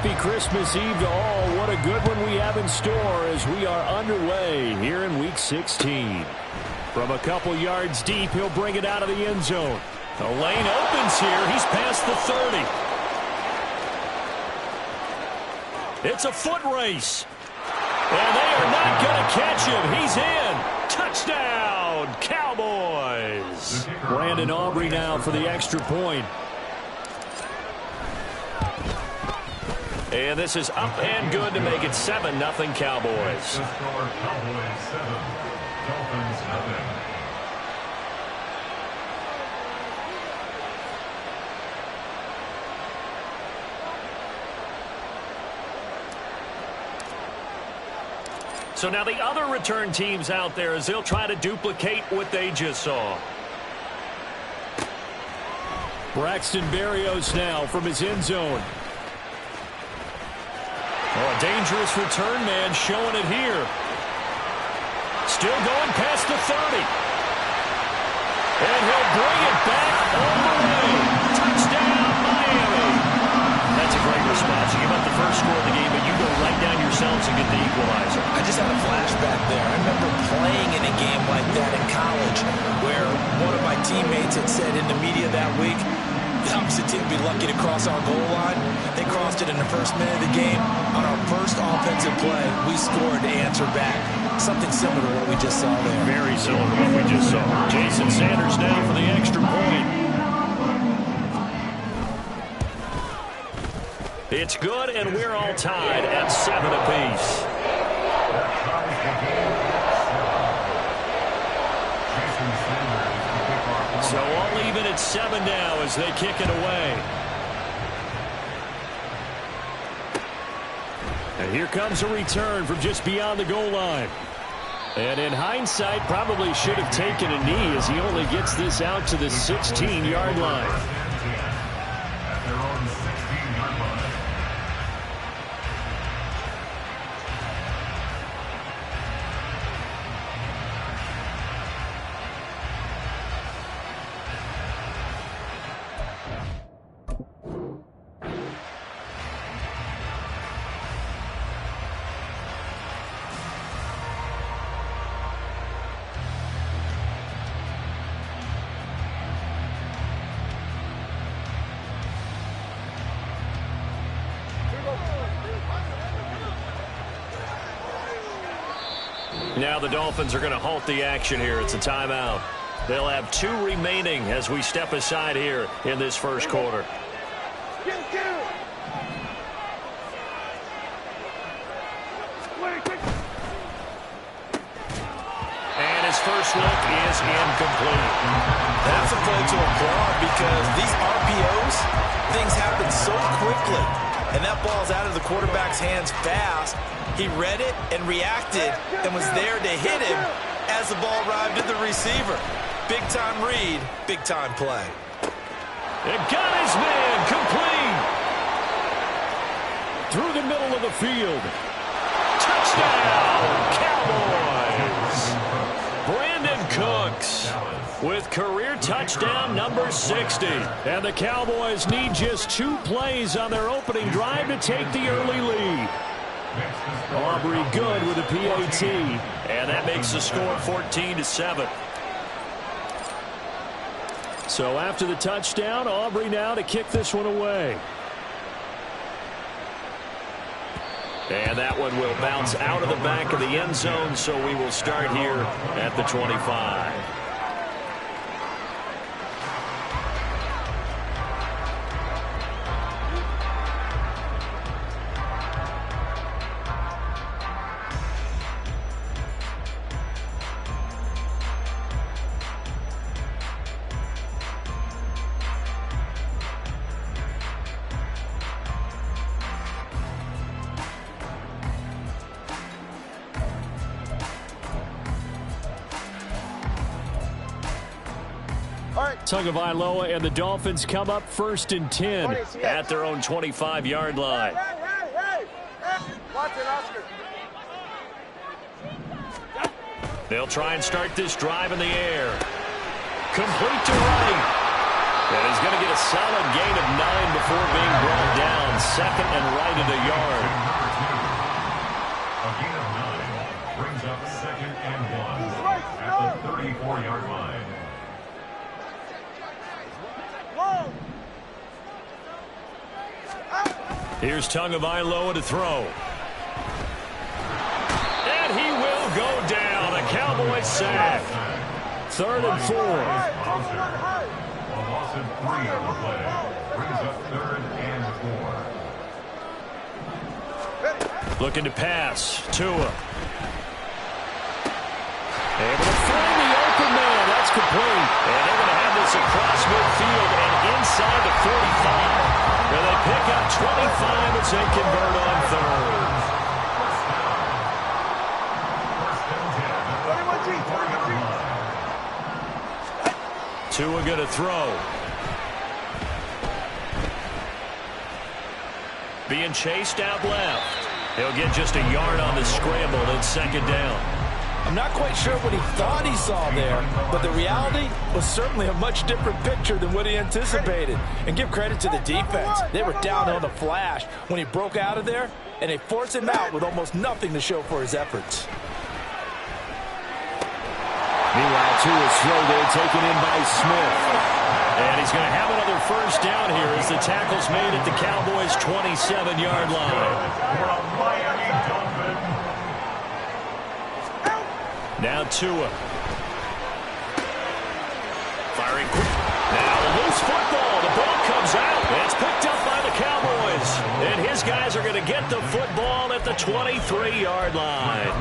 happy Christmas Eve to all. What a good one we have in store as we are underway here in Week 16. From a couple yards deep, he'll bring it out of the end zone. The lane opens here. He's past the 30. It's a foot race. And they are not going to catch him. He's in. Touchdown, Cowboys. Brandon Aubrey now for the extra point. And this is up and good to make it 7-0 Cowboys. So now the other return teams out there as they'll try to duplicate what they just saw. Braxton Berrios now from his end zone. Oh, a dangerous return man showing it here. Still going past the 30. And he'll bring it back all the way. Touchdown, Miami. That's a great response. You give up the first score of the game, but you go right down yourselves and get the equalizer. I just had a flashback there. I remember playing in a game like that in college where one of my teammates had said in the media that week, the opposite team would be lucky to cross our goal line. They crossed it in the first minute of the game. On our first offensive play, we scored to answer back. Something similar to what we just saw there. Very similar to what we just saw. Jason Sanders now for the extra point. It's good, and we're all tied at 7 apiece. So all even at 7 now as they kick it away. And here comes a return from just beyond the goal line. And in hindsight, probably should have taken a knee as he only gets this out to the 16-yard line. Now the Dolphins are going to halt the action here. It's a timeout. They'll have 2 remaining as we step aside here in this first quarter. And his first look is incomplete. That's a play to applaud because these RPOs, things happen so quickly. And that ball's out of the quarterback's hands fast. He read it and reacted and was there to hit him as the ball arrived at the receiver. Big-time read, big-time play. And got his man complete. Through the middle of the field. Touchdown, Cowboys. Brandon Cooks with career touchdown number 60. And the Cowboys need just 2 plays on their opening drive to take the early lead. Aubrey good with a PAT. And that makes the score 14-7. So after the touchdown, Aubrey now to kick this one away. And that one will bounce out of the back of the end zone, so we will start here at the 25. Tagovailoa and the Dolphins come up 1st and 10 at their own 25-yard line. They'll try and start this drive in the air. Complete to right. And he's going to get a solid gain of 9 before being brought down. second and right at a yard. A gain of 9 brings up second and 1 at the 34-yard line. Here's Tagovailoa to throw. And he will go down. A Cowboys sack. 3rd and 4. A loss of 3 on the play. Brings up 3rd and 4. Looking to pass. Tua. Able to find the open man. That's complete. And they're going to have this across midfield and inside the 45. Where they pick up 25 as they convert on 3rd. Tua going to throw. Being chased out left. He'll get just a yard on the scramble and 2nd down. I'm not quite sure what he thought he saw there, but the reality was certainly a much different picture than what he anticipated. And give credit to the defense. They were down on the flash when he broke out of there, and they forced him out with almost nothing to show for his efforts. Meanwhile, Tua's throw there taken in by Smith. And he's going to have another 1st down here as the tackle's made at the Cowboys' 27-yard line. Now Tua. Firing quick. Now a loose football. The ball comes out. It's picked up by the Cowboys. And his guys are going to get the football at the 23-yard line.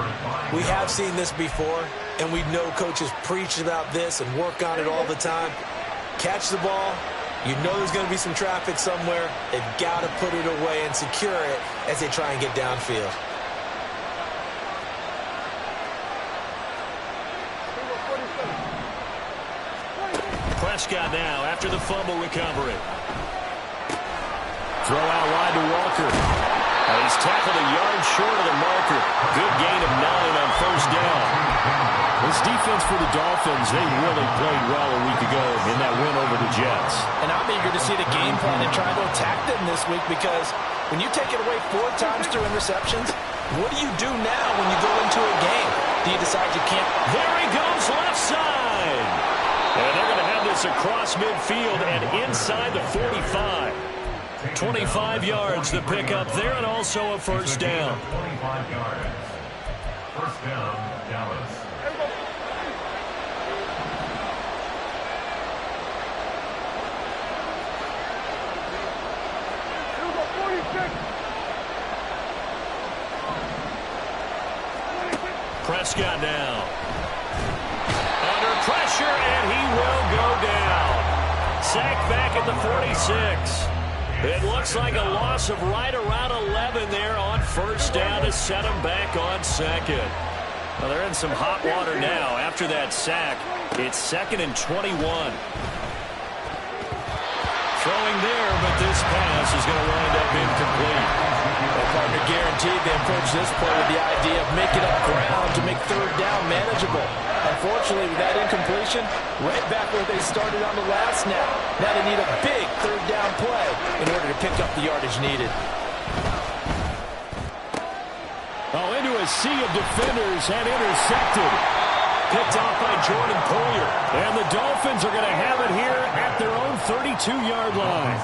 We have seen this before, and we know coaches preach about this and work on it all the time. Catch the ball. You know there's going to be some traffic somewhere. They've got to put it away and secure it as they try and get downfield. Prescott now after the fumble recovery. Throw out wide to Walker. He's tackled a yard short of the marker. Good gain of 9 on 1st down. This defense for the Dolphins, they really played well a week ago in that win over the Jets. And I'm eager to see the game plan and try to attack them this week, because when you take it away 4 times through interceptions, what do you do now when you go into a game? Do you decide you can't? There he goes, left side. And they're going to have this across midfield and inside the 45. 25 yards to pick up there, and also a 1st down. 25 yards. 1st down, Dallas. Prescott now. Under pressure, and he will go down. Sacked back at the 46. It looks like a loss of right around 11 there on 1st down to set him back on 2nd. Well, they're in some hot water now. After that sack, it's 2nd and 21. Throwing there, but this pass is going to wind up incomplete. Well, partner, guaranteed they approach this play with the idea of making up ground to make 3rd down manageable. Unfortunately, with that incompletion, right back where they started on the last snap. Now they need a big 3rd down play in order to pick up the yardage needed. Oh, into a sea of defenders and intercepted. Picked off by Jordan Poyer. And the Dolphins are going to have it here at their own 32-yard line.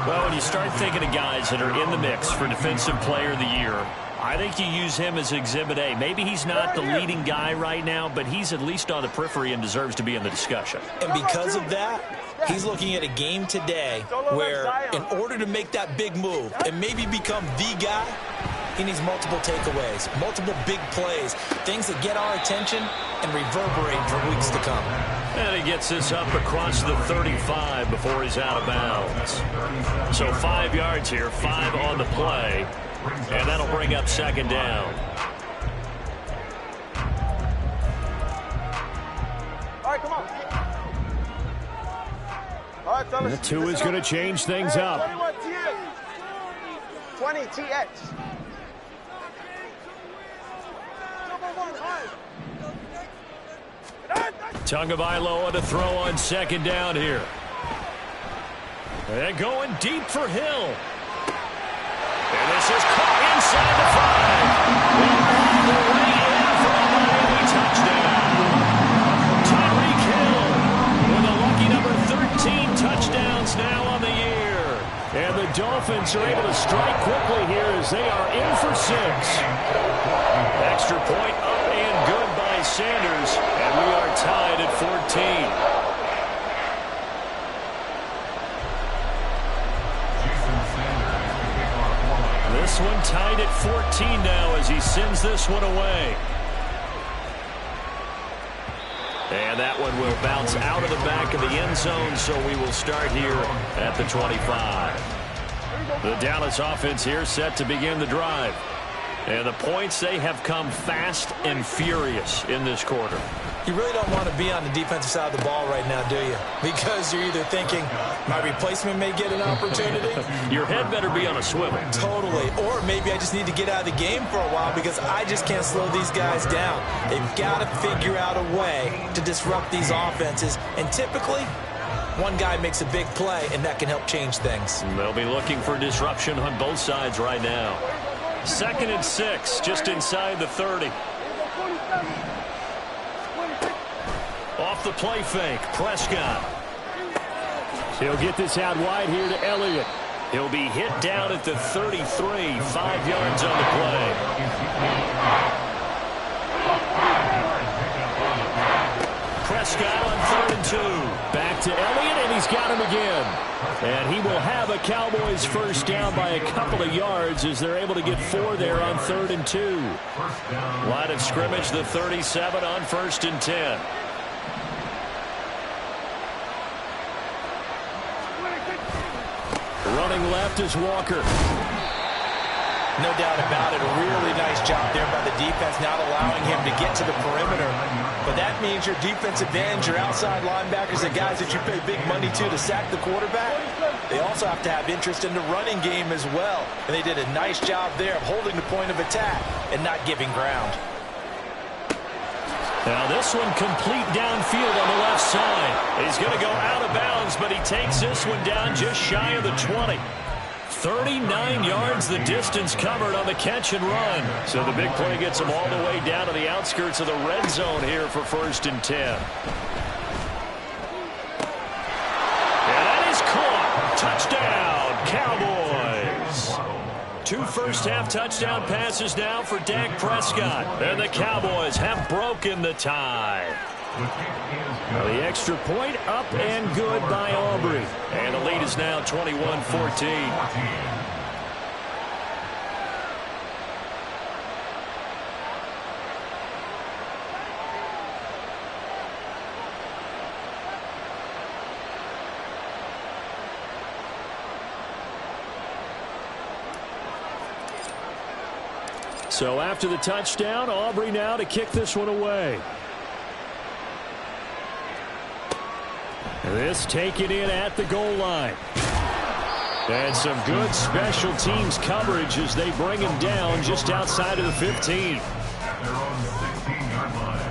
Well, when you start thinking of guys that are in the mix for Defensive Player of the Year, I think you use him as Exhibit A. Maybe he's not the leading guy right now, but he's at least on the periphery and deserves to be in the discussion. And because of that, he's looking at a game today where in order to make that big move and maybe become the guy, he needs multiple takeaways, multiple big plays, things that get our attention and reverberate for weeks to come. And he gets this up across the 35 before he's out of bounds. So 5 yards here, 5 on the play, and that'll bring up 2nd down. All right, come on. All right, fellas. The 2 is going to change things up. 21 TX. 20 TX. Tagovailoa to throw on 2nd down here. And going deep for Hill. And this is caught inside the 5. And all the way in for a Miami touchdown. Tyreek Hill with a lucky number 13 touchdowns now on the year. And the Dolphins are able to strike quickly here as they are in for 6. Extra point up and good by Sanders. And we are tied at 14. This one tied at 14 now as he sends this one away. And that one will bounce out of the back of the end zone, so we will start here at the 25. The Dallas offense here set to begin the drive. And the points, they have come fast and furious in this quarter. You really don't want to be on the defensive side of the ball right now, do you? Because you're either thinking, my replacement may get an opportunity. Your head better be on a swivel. Totally. Or maybe I just need to get out of the game for a while because I just can't slow these guys down. They've got to figure out a way to disrupt these offenses. And typically, one guy makes a big play, and that can help change things. They'll be looking for disruption on both sides right now. 2nd and 6, just inside the 30. Off the play fake, Prescott. He'll get this out wide here to Elliott. He'll be hit down at the 33, 5 yards on the play. Prescott on 3rd and 2. Back to Elliott, and he's got him again. And he will have a Cowboys first down by a couple of yards as they're able to get 4 there on 3rd and 2. Line of scrimmage, the 37 on 1st and 10. Running left is Walker. No doubt about it. A really nice job there by the defense, not allowing him to get to the perimeter. But that means your defensive ends, your outside linebackers, the guys that you pay big money to sack the quarterback, they also have to have interest in the running game as well. And they did a nice job there of holding the point of attack and not giving ground. Now this one complete downfield on the left side. He's going to go out of bounds, but he takes this one down just shy of the 20. 39 yards the distance covered on the catch and run. So the big play gets him all the way down to the outskirts of the red zone here for 1st and 10. And that is caught. Touchdown, Cowboys. 2 first-half touchdown passes now for Dak Prescott. And the Cowboys have broken the tie. The extra point up and good by Aubrey. And the lead is now 21-14. So after the touchdown, Aubrey now to kick this one away. This taken in at the goal line. And some good special teams coverage as they bring him down just outside of the 15. At their own 16-yard line.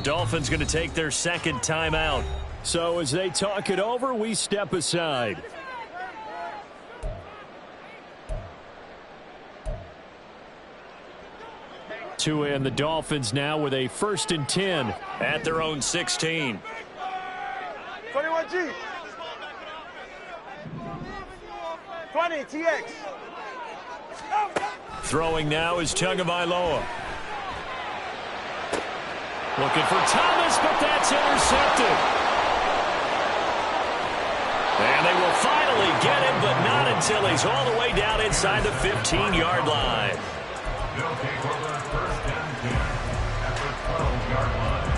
Dolphins going to take their 2nd timeout. So as they talk it over, we step aside. To end the Dolphins now with a 1st and 10 at their own 16. 21G. 20 TX. Throwing now is Tagovailoa. Looking for Thomas, but that's intercepted. And they will finally get him, but not until he's all the way down inside the 15-yard line. They'll take over 1st and 10 at the 12-yard line.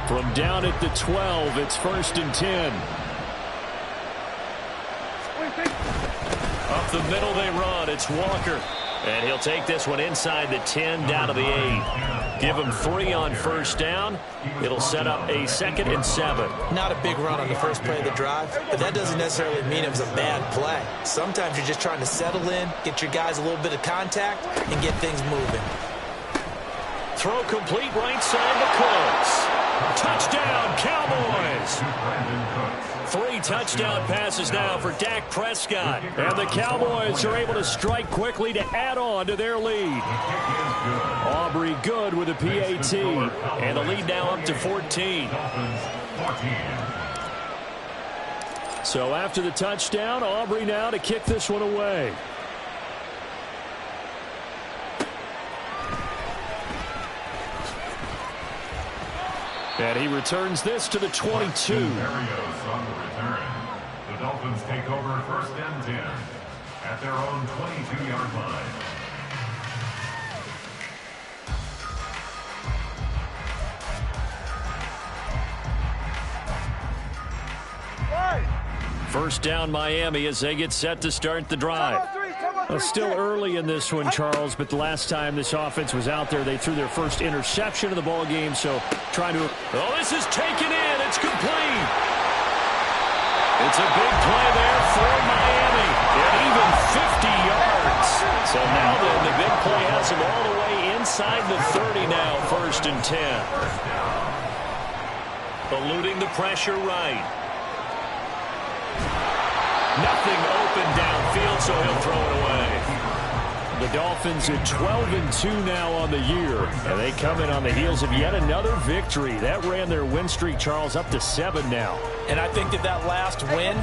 From down at the 12, it's 1st and 10. Up the middle they run. It's Walker. And he'll take this one inside the 10 down to the 8. Give him 3 on first down. It'll set up a 2nd and 7. Not a big run on the first play of the drive, but that doesn't necessarily mean it was a bad play. Sometimes you're just trying to settle in, get your guys a little bit of contact, and get things moving. Throw complete right side to Cooks. Touchdown, Cowboys. 3 touchdown passes now for Dak Prescott. And the Cowboys are able to strike quickly to add on to their lead. Aubrey good with a PAT. And the lead now up to 14. So after the touchdown, Aubrey now to kick this one away. And he returns this to the 22. Berrios on the return. The Dolphins take over 1st and 10 at their own 22-yard line. First down Miami as they get set to start the drive. Well, still early in this one, Charles, but the last time this offense was out there, they threw their first interception of the ball game, so trying to... Oh, this is taken in. It's complete. It's a big play there for Miami. And even 50 yards. So now then, the big play has them all the way inside the 30 now, 1st and 10. Eluding the pressure right. Nothing open downfield, so he'll throw it away. The Dolphins at 12-2 now on the year, and they come in on the heels of yet another victory. That ran their win streak, Charles, up to 7 now. And I think that last win,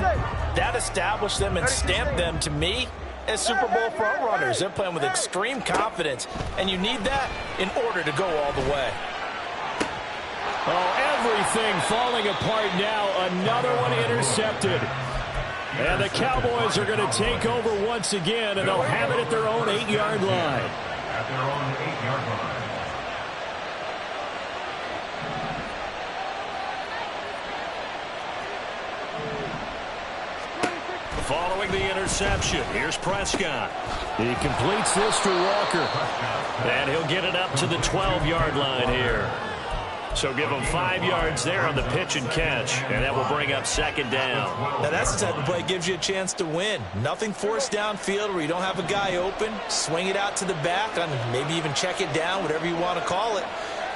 that established them and stamped them, to me, as Super Bowl frontrunners. They're playing with extreme confidence, and you need that in order to go all the way. Oh, everything falling apart now. Another one intercepted. And the Cowboys are going to take over once again, and they'll have it at their own 8-yard line. At their own 8-yard line. Following the interception, here's Prescott. He completes this to Walker. And he'll get it up to the 12-yard line here. So give him 5 yards there on the pitch and catch, and that will bring up 2nd down. Now that's the type of play that gives you a chance to win. Nothing forced downfield where you don't have a guy open. Swing it out to the back, and maybe even check it down, whatever you want to call it.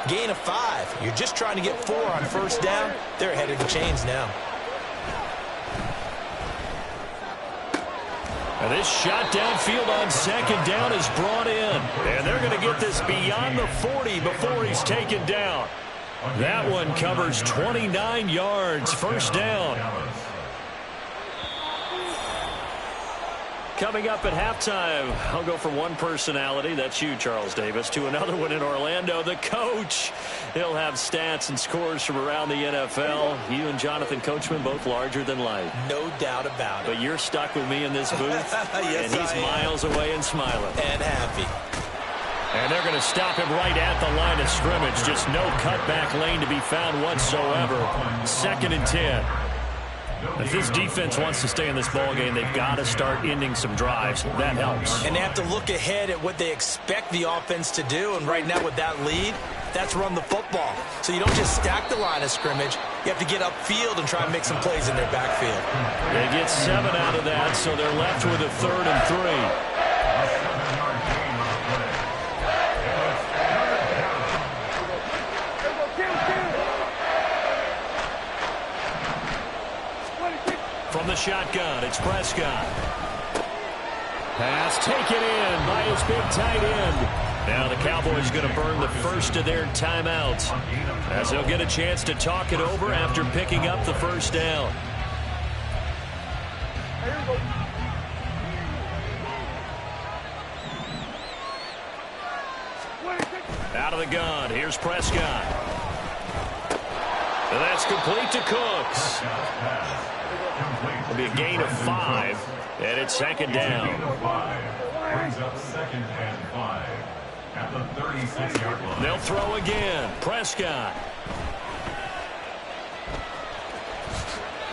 Gain of 5. You're just trying to get 4 on first down. They're ahead of the chains now. And this shot downfield on 2nd down is brought in. And they're going to get this beyond the 40 before he's taken down. That one covers 29 yards, 1st down. Coming up at halftime, I'll go from one personality, that's you, Charles Davis, to another one in Orlando, the coach. He'll have stats and scores from around the NFL. You and Jonathan Coachman, both larger than life. No doubt about it. But you're stuck with me in this booth, yes, and he's miles away and smiling. And happy. And they're going to stop him right at the line of scrimmage. Just no cutback lane to be found whatsoever. 2nd and 10. If this defense wants to stay in this ball game, they've got to start ending some drives. That helps. And they have to look ahead at what they expect the offense to do. And right now with that lead, that's run the football. So you don't just stack the line of scrimmage. You have to get upfield and try and make some plays in their backfield. They get 7 out of that, so they're left with a 3rd and 3. From the shotgun, it's Prescott. Pass taken in by his big tight end. Now the Cowboys going to burn the first of their timeouts, as they'll get a chance to talk it over after picking up the 1st down. Out of the gun, here's Prescott. And that's complete to Cooks. It'll be a gain of 5, and it's 2nd down. Brings up 2nd and 5 at the 36-yard line. They'll throw again. Prescott.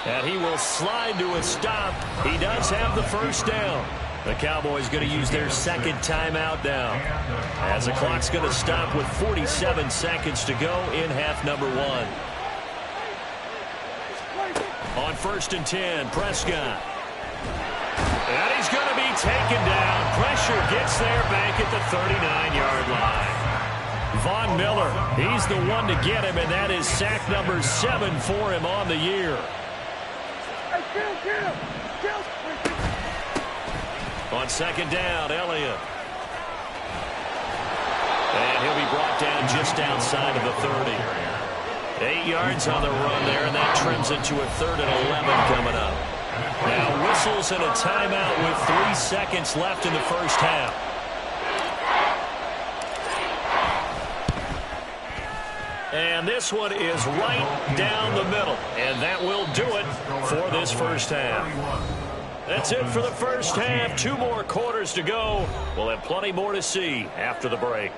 And he will slide to a stop. He does have the 1st down. The Cowboys going to use their second timeout now, as the clock's going to stop with 47 seconds to go in half number 1. On 1st and 10, Prescott. And he's going to be taken down. Pressure gets there back at the 39-yard line. Von Miller, he's the one to get him, and that is sack number 7 for him on the year. On 2nd down, Elliott. And he'll be brought down just outside of the 30. 8 yards on the run there, and that trims it to a 3rd and 11 coming up. Now whistles and a timeout with 3 seconds left in the first half. And this one is right down the middle. And that will do it for this first half. That's it for the first half. 2 more quarters to go. We'll have plenty more to see after the break.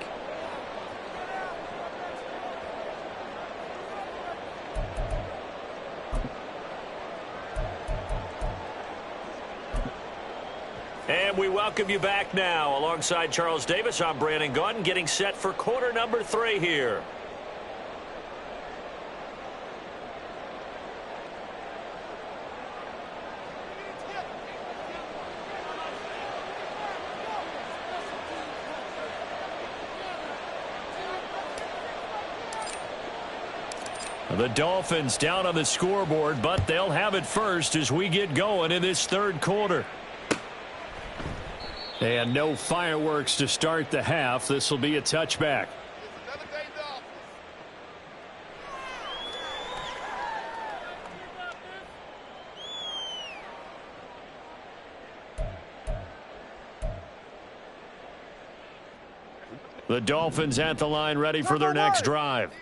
And we welcome you back now. Alongside Charles Davis, I'm Brandon Gaudin, getting set for quarter number 3 here. The Dolphins down on the scoreboard, but they'll have it first as we get going in this 3rd quarter. And no fireworks to start the half. This will be a touchback. The Dolphins at the line, ready for their next drive.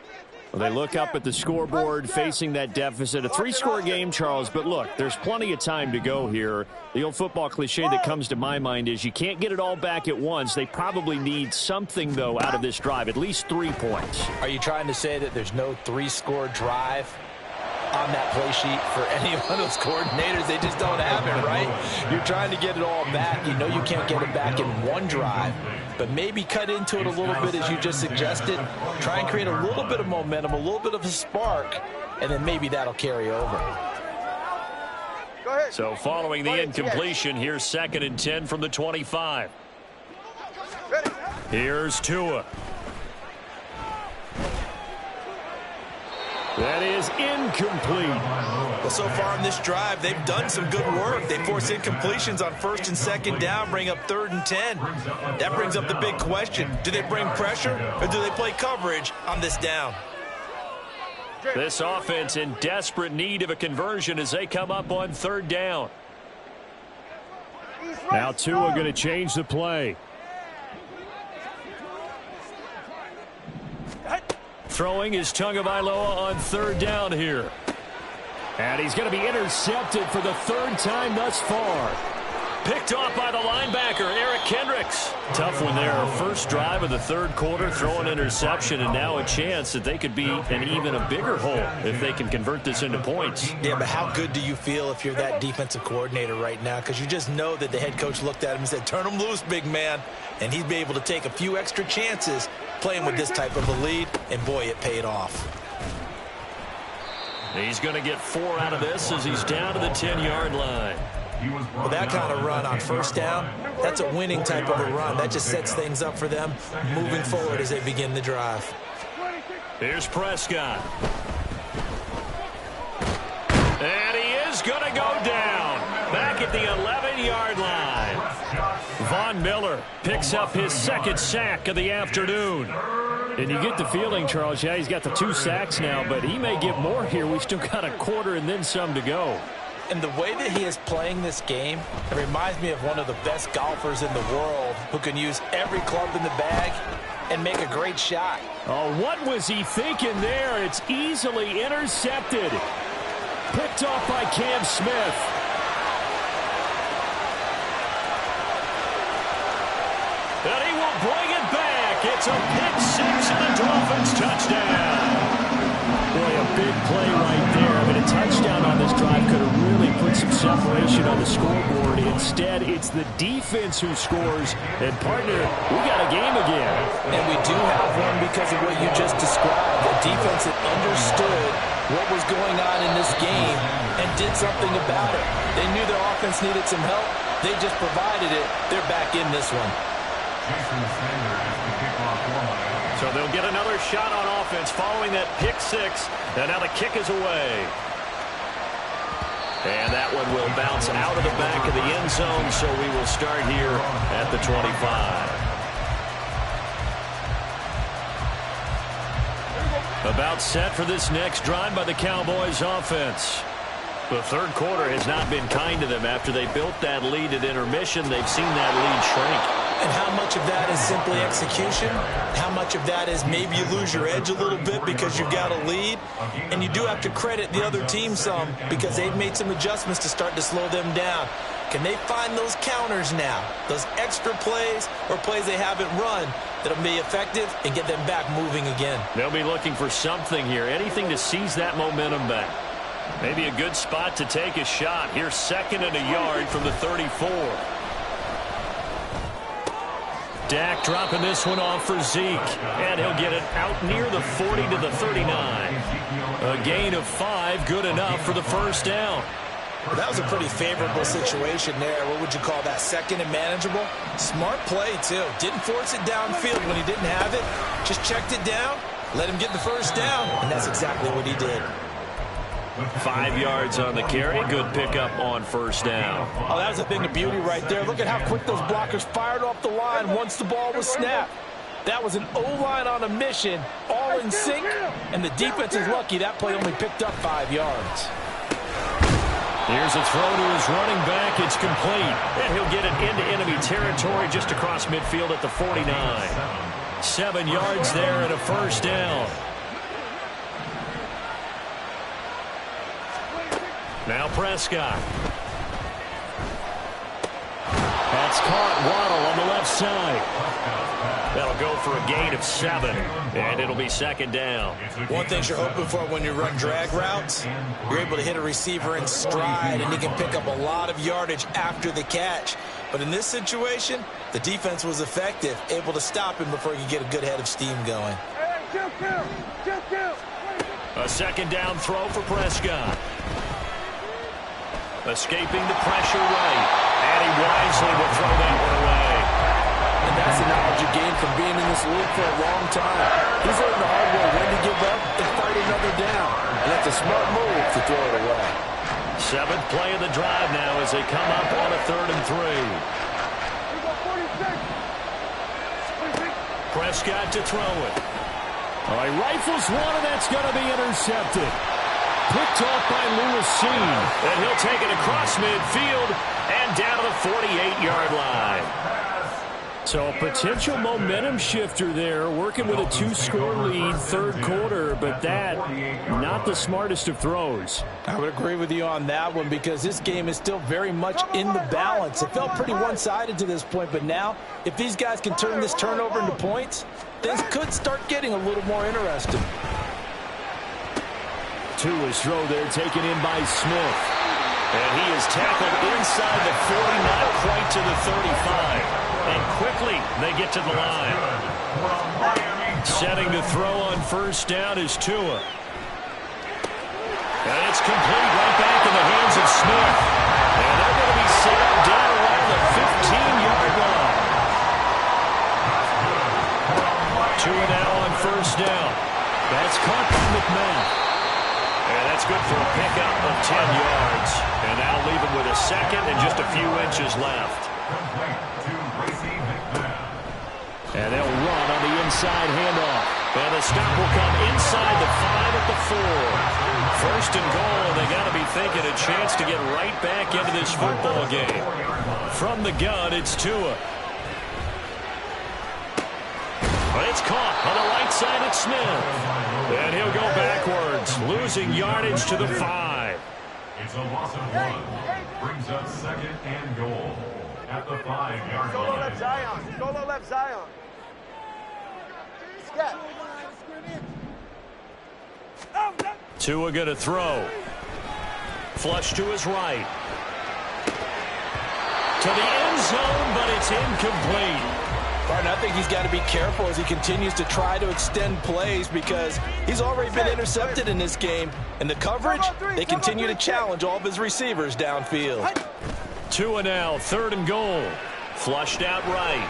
They look up at the scoreboard, facing that deficit. A 3-score game, Charles, but look, there's plenty of time to go here. The old football cliche that comes to my mind is you can't get it all back at once. They probably need something, though, out of this drive, at least 3 points. Are you trying to say that there's no 3-score drive on that play sheet for any one of those coordinators? They just don't have it, right? You're trying to get it all back. You know you can't get it back in one drive, but maybe cut into it a little bit as you just suggested. Try and create a little bit of momentum, a little bit of a spark, and then maybe that'll carry over. So following the incompletion, here's 2nd and 10 from the 25. Here's Tua. That is incomplete. Well, so far in this drive, they've done some good work. They force incompletions on 1st and 2nd down, bring up 3rd and 10. That brings up the big question. Do they bring pressure or do they play coverage on this down? This offense in desperate need of a conversion as they come up on 3rd down. Now Tua going to change the play. Throwing is Tagovailoa on 3rd down here. And he's going to be intercepted for the 3rd time thus far. Picked off by the linebacker, Eric Kendricks. Tough one there. First drive of the 3rd quarter, throw an interception, and now a chance that they could be in even a bigger hole if they can convert this into points. Yeah, but how good do you feel if you're that defensive coordinator right now? Because you just know that the head coach looked at him and said, turn him loose, big man. And he'd be able to take a few extra chances playing with this type of a lead, and boy, it paid off. He's going to get 4 out of this as he's down to the 10-yard line. Well, that kind of run on 1st down, that's a winning type of a run. That just sets things up for them moving forward as they begin the drive. Here's Prescott. And he is going to go down back at the 11-yard line. Von Miller picks up his 2nd sack of the afternoon. And you get the feeling, Charles, yeah, he's got the 2 sacks now, but he may get more here. We've still got a quarter and then some to go. And the way that he is playing this game, it reminds me of one of the best golfers in the world who can use every club in the bag and make a great shot. Oh, what was he thinking there? It's easily intercepted. Picked off by Cam Smith. And he will bring it back. It's a pick-6 and the Dolphins touchdown. Boy, a big play right there. I mean, a touchdown on this drive could have really put some compilation on the scoreboard. Instead, it's the defense who scores. And, partner, we got a game again. And we do have one because of what you just described. The defense that understood what was going on in this game and did something about it. They knew their offense needed some help. They just provided it. They're back in this one. So they'll get another shot on offense following that pick six. And now the kick is away. And that one will bounce out of the back of the end zone, so we will start here at the 25. About set for this next drive by the Cowboys offense. The third quarter has not been kind to them. After they built that lead at intermission, they've seen that lead shrink. And how much of that is simply execution? How much of that is maybe you lose your edge a little bit because you've got a lead? And you do have to credit the other team some because they've made some adjustments to start to slow them down. Can they find those counters now, those extra plays or plays they haven't run that'll be effective and get them back moving again? They'll be looking for something here, anything to seize that momentum back. Maybe a good spot to take a shot. Here's 2nd and a yard from the 34. Dak dropping this one off for Zeke. And he'll get it out near the 40 to the 39. A gain of 5, good enough for the first down. Well, that was a pretty favorable situation there. What would you call that? 2nd and manageable? Smart play, too. Didn't force it downfield when he didn't have it. Just checked it down, let him get the first down, and that's exactly what he did. 5 yards on the carry. Good pickup on first down. Oh, that was a thing of beauty right there. Look at how quick those blockers fired off the line once the ball was snapped. That was an O-line on a mission, all in sync, and the defense is lucky that play only picked up 5 yards. Here's a throw to his running back. It's complete. And he'll get it into enemy territory just across midfield at the 49. 7 yards there and a first down. Now Prescott. That's caught. Waddle on the left side. That'll go for a gain of 7, and it'll be 2nd down. One thing you're hoping for when you run drag routes, you're able to hit a receiver in stride, and he can pick up a lot of yardage after the catch. But in this situation, the defense was effective, able to stop him before he could get a good head of steam going. A 2nd down throw for Prescott. Escaping the pressure right. And he wisely will throw that one away. And that's the knowledge you gain from being in this league for a long time. He's learned the hard way when to give up and fight another down. And that's a smart move to throw it away. 7th play of the drive now as they come up on a 3rd and 3. Prescott to throw it. All right, rifles one, and that's going to be intercepted. Picked off by Lewis Cine. And he'll take it across midfield and down to the 48-yard line. So a potential momentum shifter there, working with a 2-score lead, 3rd quarter, but that, not the smartest of throws. I would agree with you on that one because this game is still very much in the balance. It felt pretty one-sided to this point, but now, if these guys can turn this turnover into points, things could start getting a little more interesting. Tua's throw there taken in by Smith. And he is tackled inside the 40, not quite to the 35. And quickly they get to the line. Setting to throw on first down is Tua. And it's complete right back in the hands of Smith. And they're going to be set up down around the 15-yard line. Tua now on first down. That's caught by McMahon. And that's good for a pickup of 10 yards. And now leave him with a 2nd and just a few inches left. And they'll run on the inside handoff. And the stop will come inside the 5 at the 4. 1st and goal, and they got to be thinking a chance to get right back into this football game. From the gun, it's Tua. It's caught on the right side at Smith. And he'll go backwards, losing yardage to the 5. It's a loss of 1. Brings up 2nd and goal at the 5-yard line. Solo left Zion. Solo left Zion. Tua going to throw. Flush to his right. to the end zone, but it's incomplete. Barton, I think he's got to be careful as he continues to try to extend plays because he's already been intercepted in this game. And the coverage, they continue to challenge all of his receivers downfield. 2 and now, 3rd and goal. Flushed out right.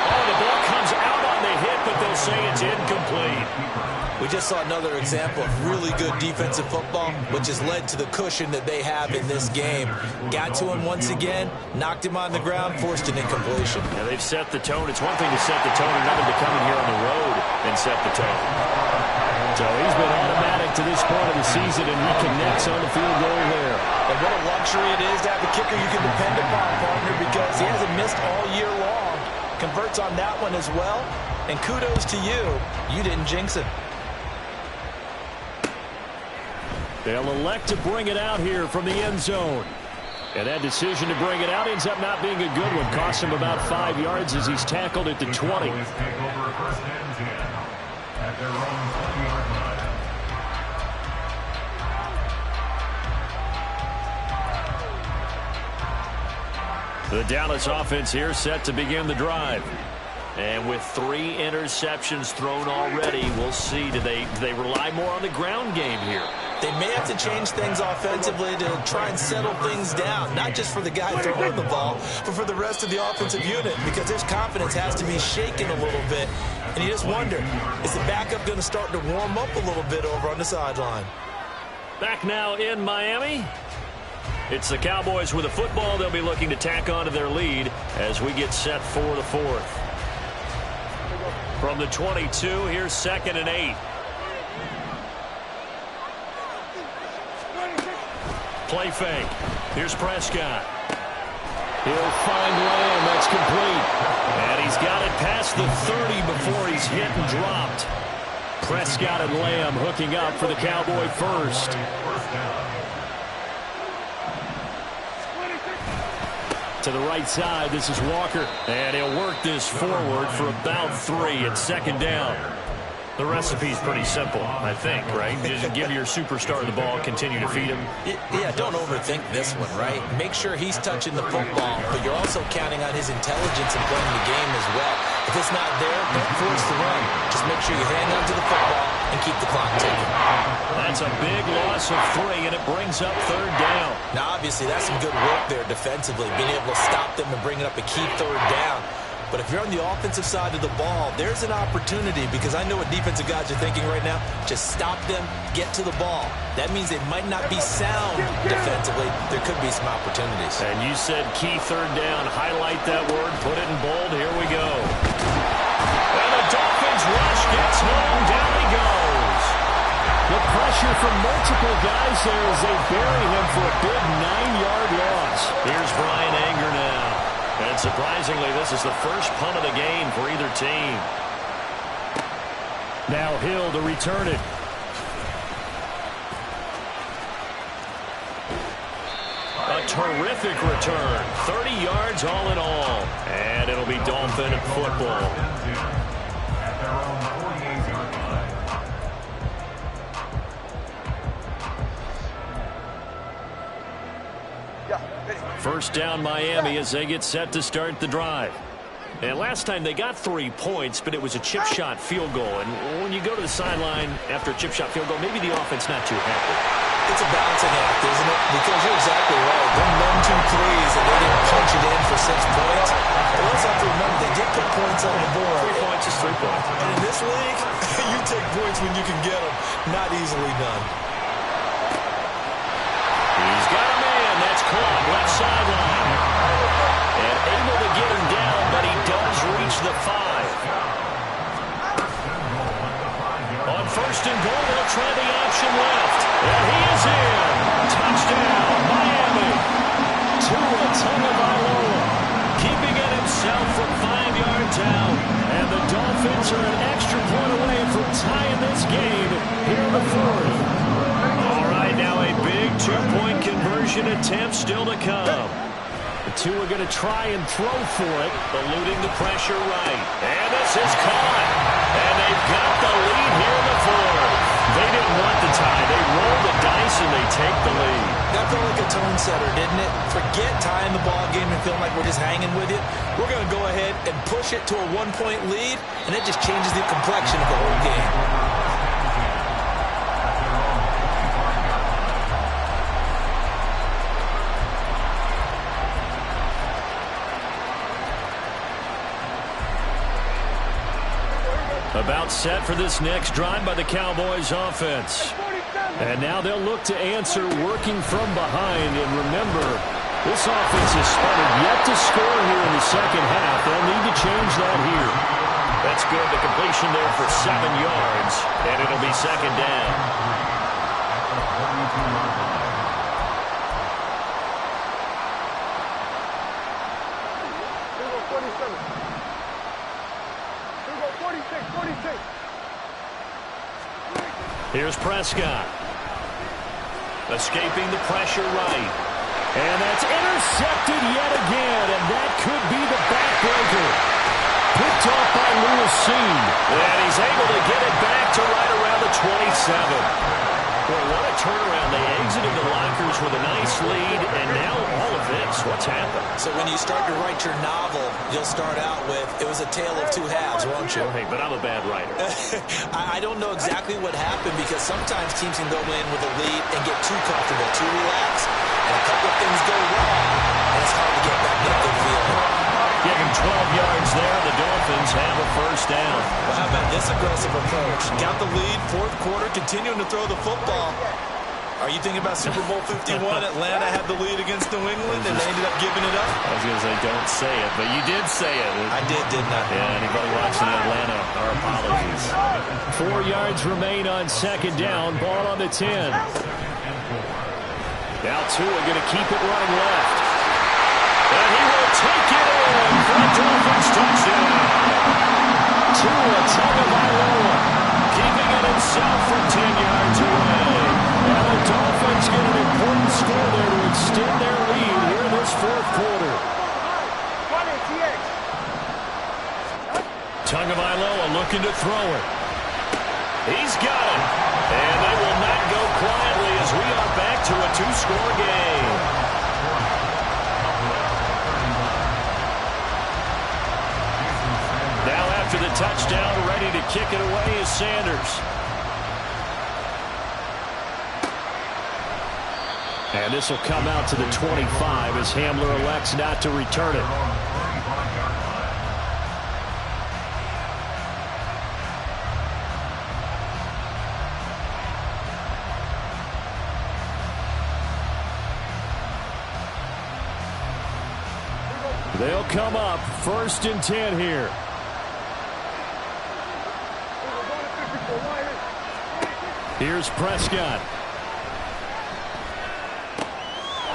Oh, the ball comes out on the hit, but they'll say it's incomplete. We just saw another example of really good defensive football, which has led to the cushion that they have in this game. Got to him once again, knocked him on the ground, forced an incompletion. Yeah, they've set the tone. It's one thing to set the tone, another to come in here on the road and set the tone. So he's been automatic to this point of the season, and he connects on the field goal there. And what a luxury it is to have a kicker you can depend upon, partner, because he hasn't missed all year long. Converts on that one as well, and kudos to you. You didn't jinx it. They'll elect to bring it out here from the end zone. And that decision to bring it out ends up not being a good one. Costs him about 5 yards as he's tackled at the 20. Take over 1st and 10 at their own 20-yard line. The Dallas offense here set to begin the drive. And with 3 interceptions thrown already, we'll see. Do they rely more on the ground game here? They may have to change things offensively to try and settle things down, not just for the guy throwing the ball, but for the rest of the offensive unit, because his confidence has to be shaken a little bit. And you just wonder, is the backup going to start to warm up a little bit over on the sideline? Back now in Miami. It's the Cowboys with a football. They'll be looking to tack on to their lead as we get set for the 4th. From the 22, here's 2nd and 8. Play fake. Here's Prescott. He'll find Lamb. That's complete. And he's got it past the 30 before he's hit and dropped. Prescott and Lamb hooking up for the Cowboy first. To the right side, this is Walker. And he'll work this forward for about 3 at 2nd down. The recipe's pretty simple, I think, right? Just give your superstar the ball, continue to feed him. Yeah, don't overthink this one, right? Make sure he's touching the football, but you're also counting on his intelligence in playing the game as well. If it's not there, don't force the run. Just make sure you hang on to the football and keep the clock ticking. That's a big loss of 3, and it brings up 3rd down. Now, obviously, that's some good work there defensively, being able to stop them and bring it up a key 3rd down. But if you're on the offensive side of the ball, there's an opportunity, because I know what defensive guys are thinking right now. Just stop them, get to the ball. That means they might not be sound defensively. There could be some opportunities. And you said key 3rd down. Highlight that word. Put it in bold. Here we go. And the Dolphins rush gets home. Down he goes. The pressure from multiple guys there as they bury him for a big 9-yard loss. Here's Brian Anger now. And surprisingly, this is the first punt of the game for either team. Now Hill to return it. A terrific return. 30 yards all in all. And it'll be Dolphin football. At their own 48-yard line. First down Miami as they get set to start the drive. And last time they got 3 points, but it was a chip shot field goal. And when you go to the sideline after a chip shot field goal, maybe the offense not too happy. It's a balancing act, isn't it? Because you're exactly right. They're 1-2 pleased and they didn't punch it in for 6 points. But let's have to remember, they did put points on the board. 3 points is 3 points. And in this league, you take points when you can get them. Not easily done. He's got a man. That's caught left sideline. And able to get him down, but he does reach the 5. On 1st and goal, they'll try the option left. And he is in. Touchdown, Miami. Tua Tagovailoa keeping it himself from 5 yards out. And the Dolphins are an extra point away from tying this game here in the 4th. All right, now a big 2-point conversion attempt still to come. The two are going to try and throw for it, eluding the pressure right. And this is caught. And they've got the lead here in the 4th. They didn't want the tie. They roll the dice and they take the lead. That felt like a tone setter, didn't it? Forget tying the ball game and feeling like we're just hanging with it. We're going to go ahead and push it to a one-point lead, and it just changes the complexion of the whole game. About set for this next drive by the Cowboys offense. And now they'll look to answer working from behind. And remember, this offense has started yet to score here in the second half. They'll need to change that here. That's good. The completion there for 7 yards. And it'll be second down. Here's Prescott. Escaping the pressure right. And that's intercepted yet again. And that could be the backbreaker. Picked off by Lewis Cine. And he's able to get it back to right around the 27. Well, what a turnaround. They exited the lockers with a nice lead. And now all of this. What's happened? So when you start to write your novel, you'll start out with, it was a tale of two halves, won't you? Hey, but I'm a bad writer. I don't know exactly what happened because sometimes teams can go in with a lead and get too comfortable, too relaxed, and a couple of things go wrong, and it's hard to get back that good feeling. Give him 12 yards there. The Dolphins have a first down. Well, how about this aggressive approach? Got the lead, fourth quarter, continuing to throw the football. Are you thinking about Super Bowl 51? Atlanta had the lead against New England, and they ended up giving it up? I was going to say, don't say it, but you did say it. I did, didn't I? Yeah, anybody watching Atlanta, our apologies. 4 yards remain on second down. Ball on the 10. Now Tua going to keep it running left. And he will take it in for a Dolphins touchdown. Tua Tagovailoa keeping it himself from 10 yards away. And the Dolphins get an important score there to extend their lead here in this fourth quarter. Tagovailoa looking to throw it. He's got it. And they will not go quietly as we are back to a 2-score game. Now after the touchdown, ready to kick it away is Sanders. And this will come out to the 25 as Hamler elects not to return it. They'll come up 1st and 10 here. Here's Prescott.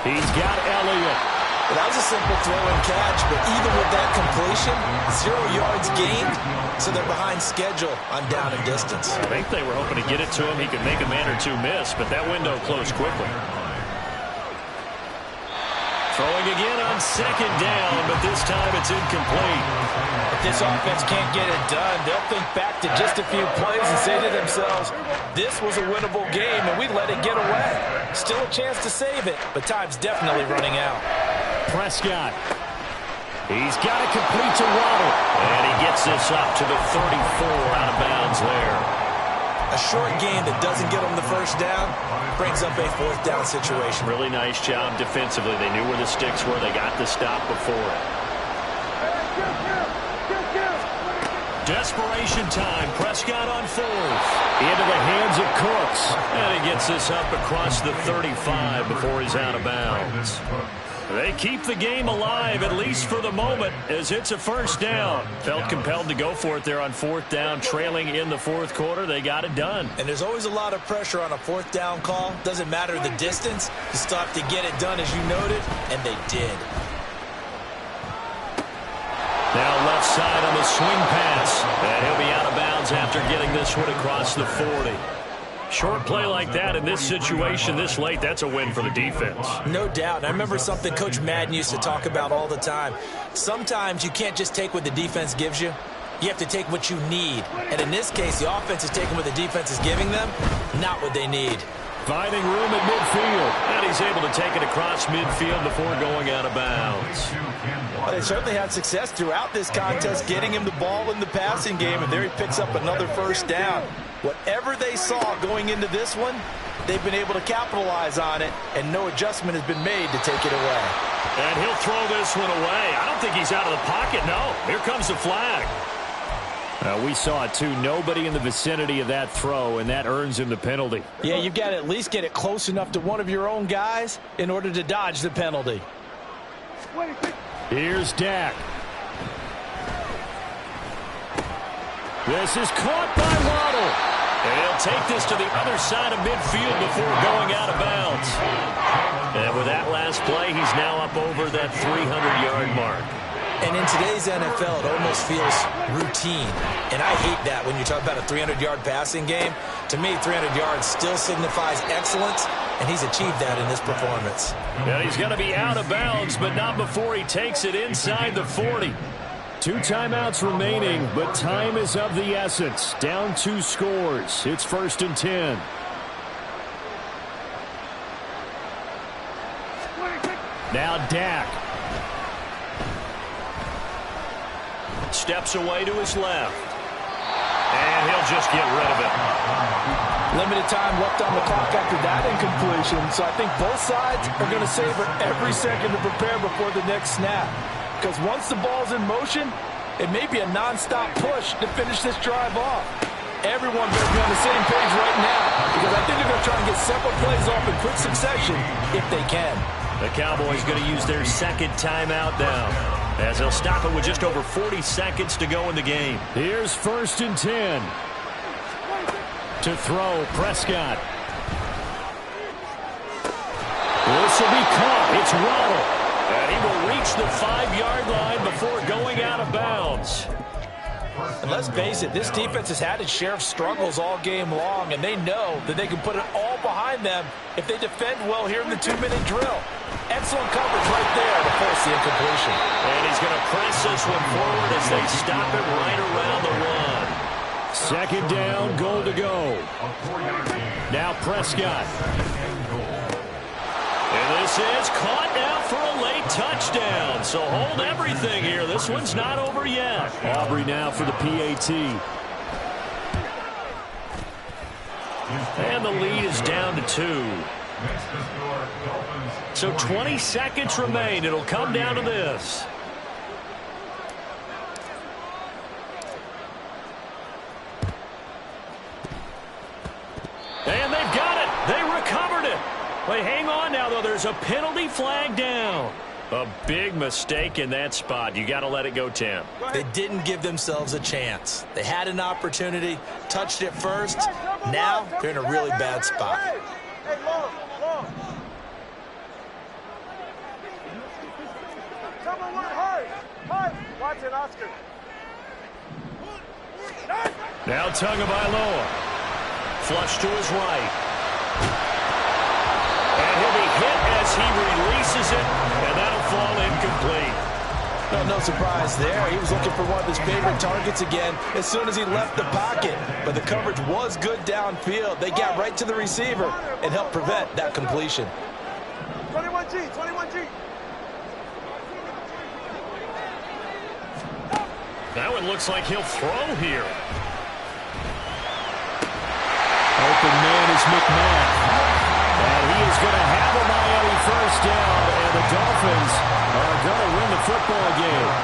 He's got Elliott. Well, that was a simple throw and catch, but even with that completion, 0 yards gained, so they're behind schedule on down and distance. I think they were hoping to get it to him. He could make a man or two miss, but that window closed quickly. Throwing again on second down, but this time it's incomplete. If this offense can't get it done, they'll think back to just a few plays and say to themselves, this was a winnable game and we let it get away. Still a chance to save it, but time's definitely running out. Prescott. He's got it complete to Waddle. And he gets this up to the 34 out of bounds there. A short gain that doesn't get them the first down brings up a 4th down situation. Really nice job defensively. They knew where the sticks were. They got the stop before it. Desperation time. Prescott on 4th. Into the hands of Cooks. And he gets this up across the 35 before he's out of bounds. They keep the game alive, at least for the moment, as it's a first down. Felt compelled to go for it there on 4th down, trailing in the 4th quarter. They got it done. And there's always a lot of pressure on a 4th down call. Doesn't matter the distance. You still have to get it done, as you noted, and they did. Now left side on the swing pass. And he'll be out of bounds after getting this one across the 40. Short play like that in this situation this late, that's a win for the defense. No doubt. And I remember something Coach Madden used to talk about all the time. Sometimes you can't just take what the defense gives you. You have to take what you need. And in this case, the offense is taking what the defense is giving them, not what they need. Finding room at midfield. And he's able to take it across midfield before going out of bounds. Well, they certainly had success throughout this contest getting him the ball in the passing game, and there he picks up another first down. Whatever they saw going into this one, they've been able to capitalize on it, and no adjustment has been made to take it away. And he'll throw this one away. I don't think he's out of the pocket, no. Here comes the flag. We saw it, too. Nobody in the vicinity of that throw, and that earns him the penalty. Yeah, you've got to at least get it close enough to one of your own guys in order to dodge the penalty. Here's Dak. This is caught by Waddle. And he'll take this to the other side of midfield before going out of bounds. And with that last play, he's now up over that 300-yard mark. And in today's NFL, it almost feels routine. And I hate that when you talk about a 300-yard passing game. To me, 300 yards still signifies excellence, and he's achieved that in this performance. And he's going to be out of bounds, but not before he takes it inside the 40. 2 timeouts remaining, but time is of the essence. Down 2 scores. It's 1st and 10. Now Dak. Steps away to his left. And he'll just get rid of it. Limited time left on the clock after that incompletion, so I think both sides are going to savor every second to prepare before the next snap. Because once the ball's in motion, it may be a non-stop push to finish this drive off. Everyone better be on the same page right now, because I think they're going to try and get several plays off in quick succession if they can. The Cowboys going to use their second timeout now, as they'll stop it with just over 40 seconds to go in the game. Here's 1st and 10. To throw, Prescott. This will be caught. It's Waddle. And he will reach the 5-yard line before going out of bounds. And let's face it, this defense has had its share of struggles all game long, and they know that they can put it all behind them if they defend well here in the 2-minute drill. Excellent coverage right there to force the incompletion. And he's going to press this one forward as they stop it right around the 1. 2nd down, goal to go. Now Prescott. And this is caught now for a late touchdown. So hold everything here. This one's not over yet. Aubrey now for the PAT. And the lead is down to 2. So 20 seconds remain. It'll come down to this. And they've got it. They recovered it. But hang on now, though. There's a penalty flag down. A big mistake in that spot. You got to let it go, Tim. They didn't give themselves a chance. They had an opportunity, touched it first. Now they're in a really bad spot. Hey, long. Someone went hard. Watson, Oscar. Now Tagovailoa. Flush to his right. And he'll be hit as he releases it, and that'll fall incomplete. No surprise there. He was looking for one of his favorite targets again as soon as he left the pocket. But the coverage was good downfield. They got right to the receiver and helped prevent that completion. 21G. That one looks like he'll throw here. Open man is McMahon. And he is going to have him